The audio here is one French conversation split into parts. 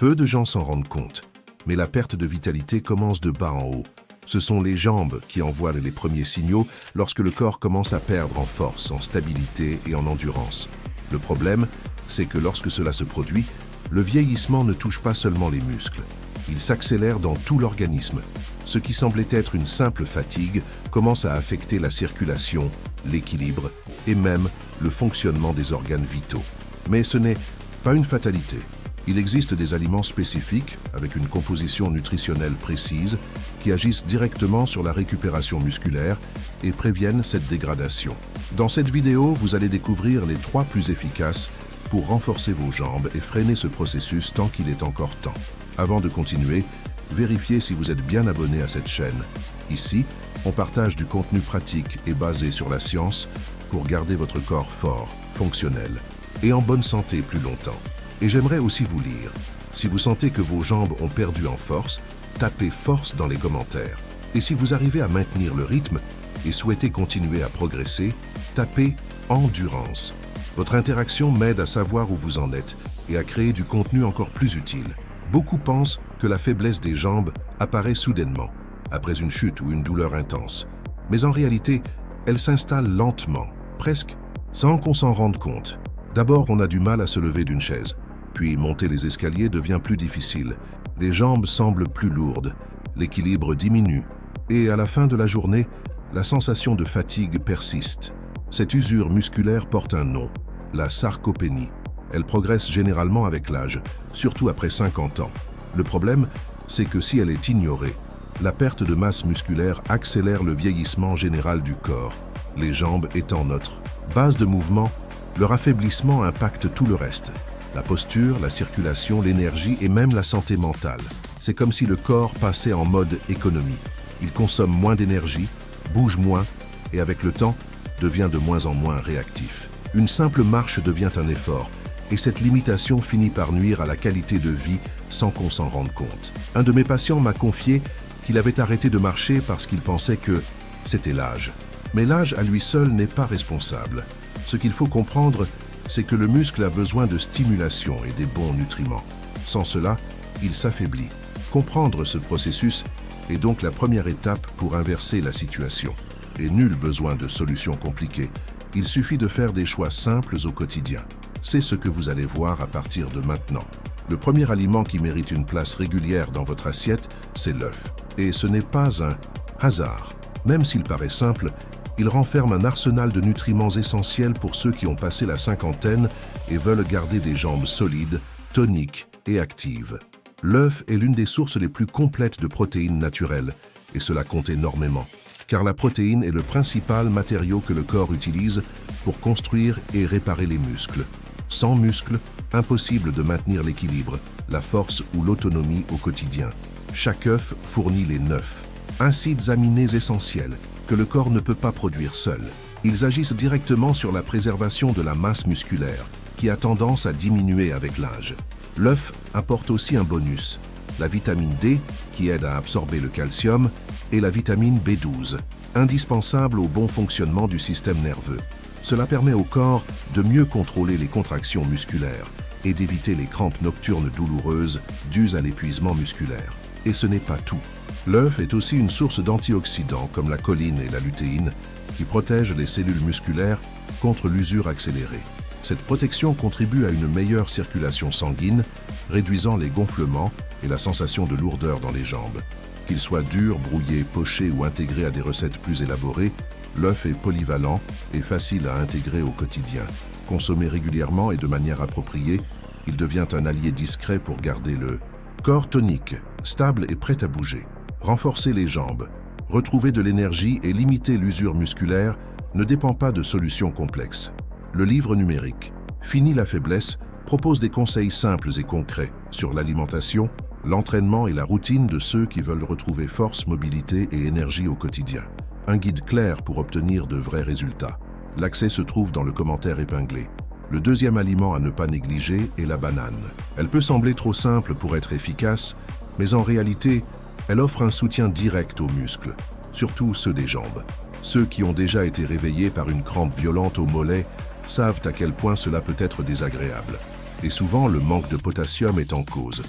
Peu de gens s'en rendent compte, mais la perte de vitalité commence de bas en haut. Ce sont les jambes qui envoient les premiers signaux lorsque le corps commence à perdre en force, en stabilité et en endurance. Le problème, c'est que lorsque cela se produit, le vieillissement ne touche pas seulement les muscles. Il s'accélère dans tout l'organisme. Ce qui semblait être une simple fatigue commence à affecter la circulation, l'équilibre et même le fonctionnement des organes vitaux. Mais ce n'est pas une fatalité. Il existe des aliments spécifiques, avec une composition nutritionnelle précise, qui agissent directement sur la récupération musculaire et préviennent cette dégradation. Dans cette vidéo, vous allez découvrir les 3 plus efficaces pour renforcer vos jambes et freiner ce processus tant qu'il est encore temps. Avant de continuer, vérifiez si vous êtes bien abonné à cette chaîne. Ici, on partage du contenu pratique et basé sur la science pour garder votre corps fort, fonctionnel et en bonne santé plus longtemps. Et j'aimerais aussi vous lire. Si vous sentez que vos jambes ont perdu en force, tapez force dans les commentaires. Et si vous arrivez à maintenir le rythme et souhaitez continuer à progresser, tapez endurance. Votre interaction m'aide à savoir où vous en êtes et à créer du contenu encore plus utile. Beaucoup pensent que la faiblesse des jambes apparaît soudainement, après une chute ou une douleur intense. Mais en réalité, elle s'installe lentement, presque sans qu'on s'en rende compte. D'abord, on a du mal à se lever d'une chaise. Puis monter les escaliers devient plus difficile. Les jambes semblent plus lourdes, l'équilibre diminue. Et à la fin de la journée, la sensation de fatigue persiste. Cette usure musculaire porte un nom, la sarcopénie. Elle progresse généralement avec l'âge, surtout après 50 ans. Le problème, c'est que si elle est ignorée, la perte de masse musculaire accélère le vieillissement général du corps. Les jambes étant notre base de mouvement, leur affaiblissement impacte tout le reste. La posture, la circulation, l'énergie et même la santé mentale. C'est comme si le corps passait en mode économie. Il consomme moins d'énergie, bouge moins et avec le temps, devient de moins en moins réactif. Une simple marche devient un effort et cette limitation finit par nuire à la qualité de vie sans qu'on s'en rende compte. Un de mes patients m'a confié qu'il avait arrêté de marcher parce qu'il pensait que c'était l'âge. Mais l'âge à lui seul n'est pas responsable. Ce qu'il faut comprendre, c'est que le muscle a besoin de stimulation et des bons nutriments. Sans cela, il s'affaiblit. Comprendre ce processus est donc la première étape pour inverser la situation. Et nul besoin de solutions compliquées. Il suffit de faire des choix simples au quotidien. C'est ce que vous allez voir à partir de maintenant. Le premier aliment qui mérite une place régulière dans votre assiette, c'est l'œuf. Et ce n'est pas un hasard. Même s'il paraît simple, il renferme un arsenal de nutriments essentiels pour ceux qui ont passé la cinquantaine et veulent garder des jambes solides, toniques et actives. L'œuf est l'une des sources les plus complètes de protéines naturelles, et cela compte énormément, car la protéine est le principal matériau que le corps utilise pour construire et réparer les muscles. Sans muscles, impossible de maintenir l'équilibre, la force ou l'autonomie au quotidien. Chaque œuf fournit les 9 acides aminés essentiels que le corps ne peut pas produire seul. Ils agissent directement sur la préservation de la masse musculaire, qui a tendance à diminuer avec l'âge. L'œuf apporte aussi un bonus, la vitamine D, qui aide à absorber le calcium, et la vitamine B12, indispensable au bon fonctionnement du système nerveux. Cela permet au corps de mieux contrôler les contractions musculaires et d'éviter les crampes nocturnes douloureuses dues à l'épuisement musculaire. Et ce n'est pas tout. L'œuf est aussi une source d'antioxydants comme la choline et la lutéine qui protègent les cellules musculaires contre l'usure accélérée. Cette protection contribue à une meilleure circulation sanguine, réduisant les gonflements et la sensation de lourdeur dans les jambes. Qu'il soit dur, brouillé, poché ou intégré à des recettes plus élaborées, l'œuf est polyvalent et facile à intégrer au quotidien. Consommé régulièrement et de manière appropriée, il devient un allié discret pour garder le corps tonique, stable et prêt à bouger. Renforcer les jambes, retrouver de l'énergie et limiter l'usure musculaire ne dépend pas de solutions complexes. Le livre numérique « Fini la faiblesse » propose des conseils simples et concrets sur l'alimentation, l'entraînement et la routine de ceux qui veulent retrouver force, mobilité et énergie au quotidien. Un guide clair pour obtenir de vrais résultats. L'accès se trouve dans le commentaire épinglé. Le deuxième aliment à ne pas négliger est la banane. Elle peut sembler trop simple pour être efficace, mais en réalité, elle offre un soutien direct aux muscles, surtout ceux des jambes. Ceux qui ont déjà été réveillés par une crampe violente au mollet savent à quel point cela peut être désagréable. Et souvent, le manque de potassium est en cause.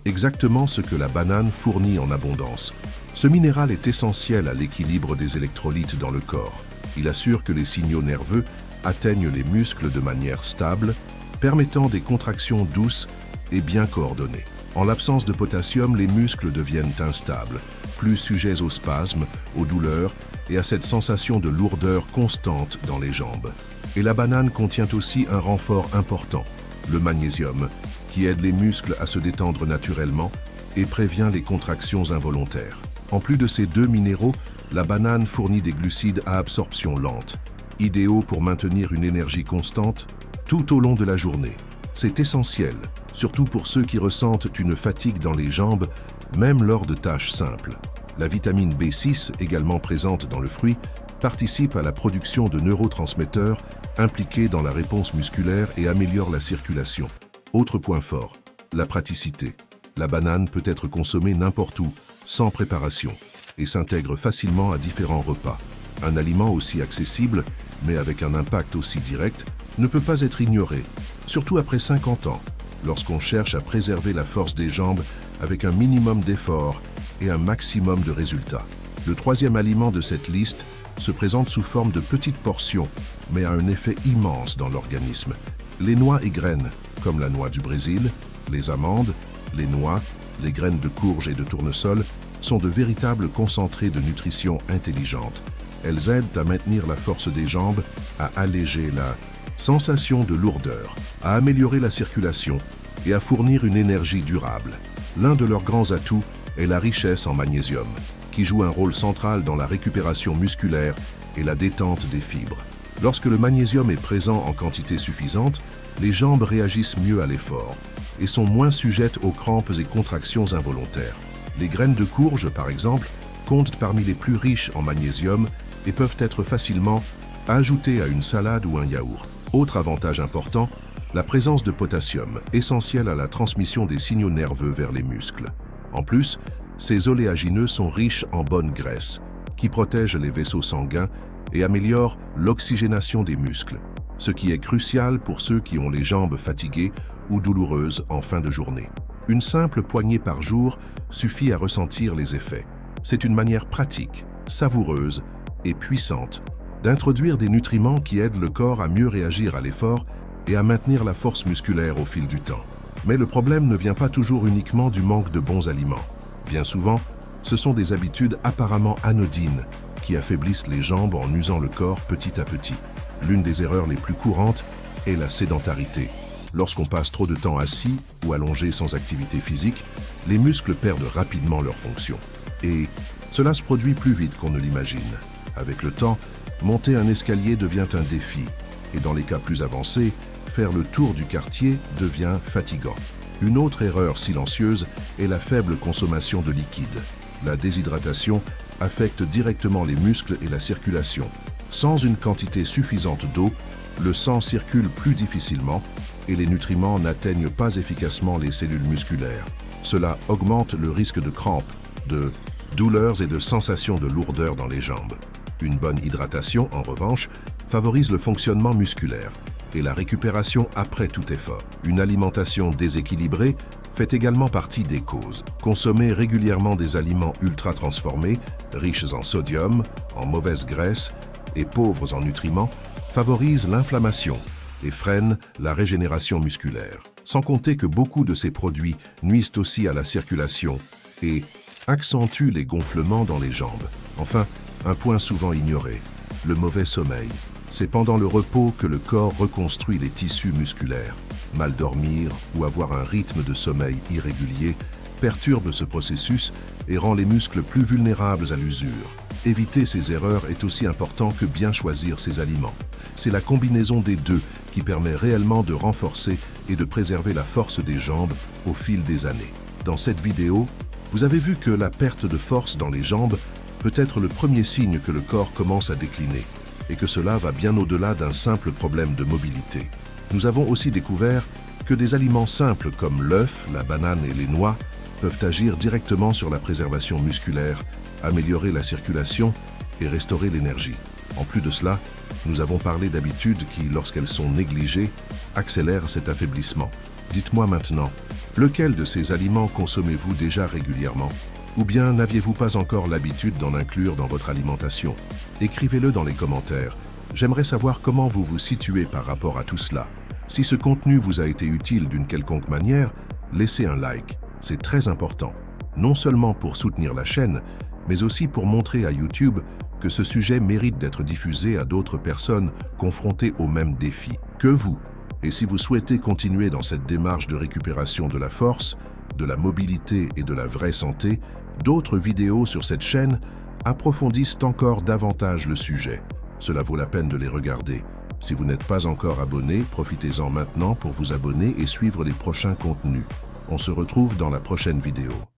exactement ce que la banane fournit en abondance. Ce minéral est essentiel à l'équilibre des électrolytes dans le corps. Il assure que les signaux nerveux atteignent les muscles de manière stable, permettant des contractions douces et bien coordonnées. En l'absence de potassium, les muscles deviennent instables, plus sujets aux spasmes, aux douleurs et à cette sensation de lourdeur constante dans les jambes. Et la banane contient aussi un renfort important, le magnésium, qui aide les muscles à se détendre naturellement et prévient les contractions involontaires. En plus de ces deux minéraux, la banane fournit des glucides à absorption lente, idéaux pour maintenir une énergie constante tout au long de la journée. C'est essentiel, surtout pour ceux qui ressentent une fatigue dans les jambes, même lors de tâches simples. La vitamine B6, également présente dans le fruit, participe à la production de neurotransmetteurs impliqués dans la réponse musculaire et améliore la circulation. Autre point fort, la praticité. La banane peut être consommée n'importe où, sans préparation, et s'intègre facilement à différents repas. Un aliment aussi accessible, mais avec un impact aussi direct, ne peut pas être ignoré, surtout après 50 ans, lorsqu'on cherche à préserver la force des jambes avec un minimum d'effort et un maximum de résultats. Le troisième aliment de cette liste se présente sous forme de petites portions, mais a un effet immense dans l'organisme. Les noix et graines, comme la noix du Brésil, les amandes, les noix, les graines de courge et de tournesol, sont de véritables concentrés de nutrition intelligente. Elles aident à maintenir la force des jambes, à alléger la sensation de lourdeur, à améliorer la circulation et à fournir une énergie durable. L'un de leurs grands atouts est la richesse en magnésium, qui joue un rôle central dans la récupération musculaire et la détente des fibres. Lorsque le magnésium est présent en quantité suffisante, les jambes réagissent mieux à l'effort et sont moins sujettes aux crampes et contractions involontaires. Les graines de courge, par exemple, comptent parmi les plus riches en magnésium et peuvent être facilement ajoutées à une salade ou un yaourt. Autre avantage important, la présence de potassium, essentiel à la transmission des signaux nerveux vers les muscles. En plus, ces oléagineux sont riches en bonne graisse, qui protègent les vaisseaux sanguins et améliorent l'oxygénation des muscles, ce qui est crucial pour ceux qui ont les jambes fatiguées ou douloureuses en fin de journée. Une simple poignée par jour suffit à ressentir les effets. C'est une manière pratique, savoureuse et puissante d'introduire des nutriments qui aident le corps à mieux réagir à l'effort et à maintenir la force musculaire au fil du temps. Mais le problème ne vient pas toujours uniquement du manque de bons aliments. Bien souvent, ce sont des habitudes apparemment anodines qui affaiblissent les jambes en usant le corps petit à petit. L'une des erreurs les plus courantes est la sédentarité. Lorsqu'on passe trop de temps assis ou allongé sans activité physique, les muscles perdent rapidement leur fonction. Et cela se produit plus vite qu'on ne l'imagine. Avec le temps, monter un escalier devient un défi, et dans les cas plus avancés, faire le tour du quartier devient fatigant. Une autre erreur silencieuse est la faible consommation de liquide. La déshydratation affecte directement les muscles et la circulation. Sans une quantité suffisante d'eau, le sang circule plus difficilement et les nutriments n'atteignent pas efficacement les cellules musculaires. Cela augmente le risque de crampes, de douleurs et de sensations de lourdeur dans les jambes. Une bonne hydratation, en revanche, favorise le fonctionnement musculaire et la récupération après tout effort. Une alimentation déséquilibrée fait également partie des causes. Consommer régulièrement des aliments ultra transformés, riches en sodium, en mauvaise graisse et pauvres en nutriments, favorise l'inflammation et freine la régénération musculaire. Sans compter que beaucoup de ces produits nuisent aussi à la circulation et accentuent les gonflements dans les jambes. Enfin, un point souvent ignoré, le mauvais sommeil. C'est pendant le repos que le corps reconstruit les tissus musculaires. Mal dormir ou avoir un rythme de sommeil irrégulier perturbe ce processus et rend les muscles plus vulnérables à l'usure. Éviter ces erreurs est aussi important que bien choisir ses aliments. C'est la combinaison des deux qui permet réellement de renforcer et de préserver la force des jambes au fil des années. Dans cette vidéo, vous avez vu que la perte de force dans les jambes peut être le premier signe que le corps commence à décliner et que cela va bien au-delà d'un simple problème de mobilité. Nous avons aussi découvert que des aliments simples comme l'œuf, la banane et les noix peuvent agir directement sur la préservation musculaire, améliorer la circulation et restaurer l'énergie. En plus de cela, nous avons parlé d'habitudes qui, lorsqu'elles sont négligées, accélèrent cet affaiblissement. Dites-moi maintenant, lequel de ces aliments consommez-vous déjà régulièrement? Ou bien n'aviez-vous pas encore l'habitude d'en inclure dans votre alimentation? Écrivez-le dans les commentaires. J'aimerais savoir comment vous vous situez par rapport à tout cela. Si ce contenu vous a été utile d'une quelconque manière, laissez un like. C'est très important, non seulement pour soutenir la chaîne, mais aussi pour montrer à YouTube que ce sujet mérite d'être diffusé à d'autres personnes confrontées aux mêmes défis que vous. Et si vous souhaitez continuer dans cette démarche de récupération de la force, de la mobilité et de la vraie santé, d'autres vidéos sur cette chaîne approfondissent encore davantage le sujet. Cela vaut la peine de les regarder. Si vous n'êtes pas encore abonné, profitez-en maintenant pour vous abonner et suivre les prochains contenus. On se retrouve dans la prochaine vidéo.